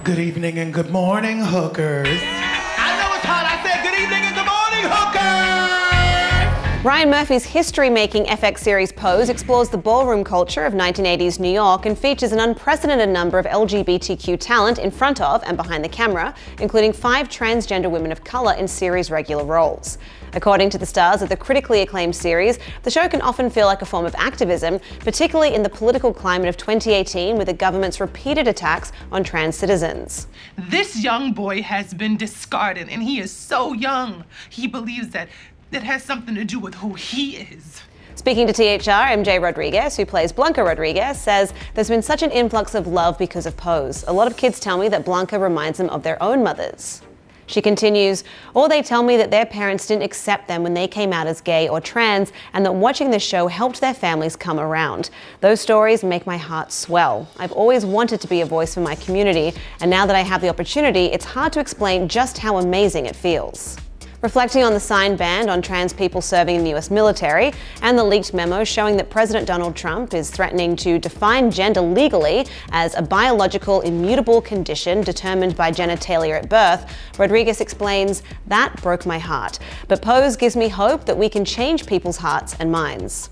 Good evening and good morning, hookers. I know it's hot. I said good evening and good morning, hookers! Ryan Murphy's history-making FX series Pose explores the ballroom culture of 1980s New York and features an unprecedented number of LGBTQ talent in front of and behind the camera, including 5 transgender women of color in series regular roles. According to the stars of the critically acclaimed series, the show can often feel like a form of activism, particularly in the political climate of 2018 with the government's repeated attacks on trans citizens. This young boy has been discarded, and he is so young. He believes that it has something to do with who he is. Speaking to THR, MJ Rodriguez, who plays Blanca Rodriguez, says there's been such an influx of love because of Pose. A lot of kids tell me that Blanca reminds them of their own mothers. She continues, or they tell me that their parents didn't accept them when they came out as gay or trans, and that watching this show helped their families come around. Those stories make my heart swell. I've always wanted to be a voice for my community, and now that I have the opportunity, it's hard to explain just how amazing it feels. Reflecting on the signed ban on trans people serving in the US military and the leaked memo showing that President Donald Trump is threatening to define gender legally as a biological immutable condition determined by genitalia at birth, Rodriguez explains, "That broke my heart. But Pose gives me hope that we can change people's hearts and minds."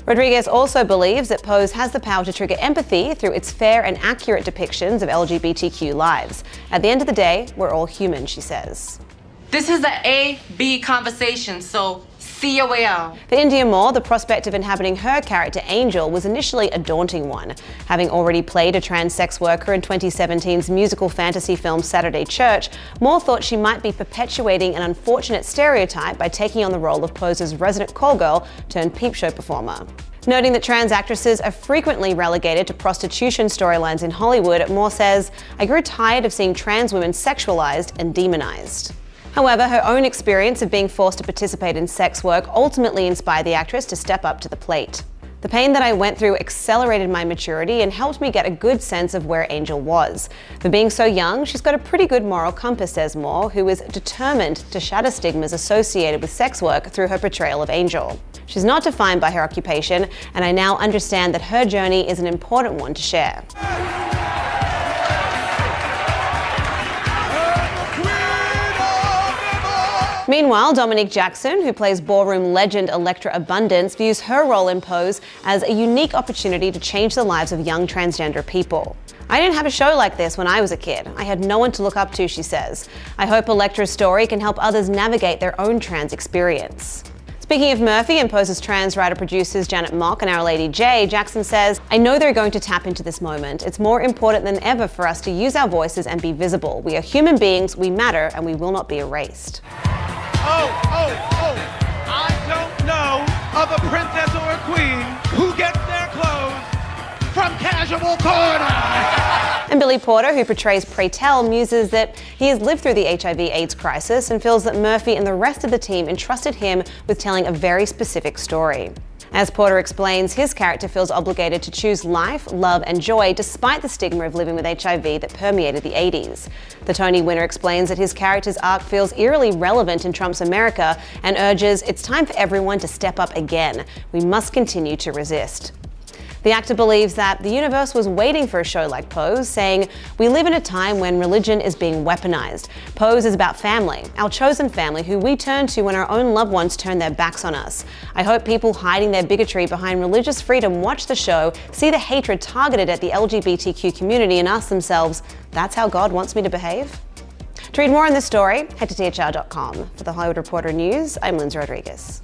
Rodriguez also believes that Pose has the power to trigger empathy through its fair and accurate depictions of LGBTQ lives. At the end of the day, we're all human, she says. This is an A-B conversation, so see your way out. For India Moore, the prospect of inhabiting her character Angel was initially a daunting one. Having already played a trans sex worker in 2017's musical fantasy film Saturday Church, Moore thought she might be perpetuating an unfortunate stereotype by taking on the role of Pose's resident call girl turned peep show performer. Noting that trans actresses are frequently relegated to prostitution storylines in Hollywood, Moore says, "I grew tired of seeing trans women sexualized and demonized." However, her own experience of being forced to participate in sex work ultimately inspired the actress to step up to the plate. "The pain that I went through accelerated my maturity and helped me get a good sense of where Angel was. For being so young, she's got a pretty good moral compass," says Moore, who is determined to shatter stigmas associated with sex work through her portrayal of Angel. "She's not defined by her occupation, and I now understand that her journey is an important one to share." Meanwhile, Dominique Jackson, who plays ballroom legend Electra Abundance, views her role in Pose as a unique opportunity to change the lives of young transgender people. "I didn't have a show like this when I was a kid. I had no one to look up to," she says. "I hope Electra's story can help others navigate their own trans experience." Speaking of Murphy and Pose's trans writer-producers Janet Mock and Our Lady J, Jackson says, "I know they're going to tap into this moment. It's more important than ever for us to use our voices and be visible. We are human beings, we matter, and we will not be erased." I don't know of a princess or a queen who gets their clothes from Casual Corner. And Billy Porter, who portrays Pray Tell, muses that he has lived through the HIV/AIDS crisis and feels that Murphy and the rest of the team entrusted him with telling a very specific story. As Porter explains, his character feels obligated to choose life, love and joy despite the stigma of living with HIV that permeated the 80s. The Tony winner explains that his character's arc feels eerily relevant in Trump's America and urges, "It's time for everyone to step up again. We must continue to resist." The actor believes that the universe was waiting for a show like Pose, saying, "We live in a time when religion is being weaponized. Pose is about family, our chosen family who we turn to when our own loved ones turn their backs on us. I hope people hiding their bigotry behind religious freedom watch the show, see the hatred targeted at the LGBTQ community and ask themselves, that's how God wants me to behave?" To read more on this story, head to THR.com. For the Hollywood Reporter News, I'm Lindsay Rodriguez.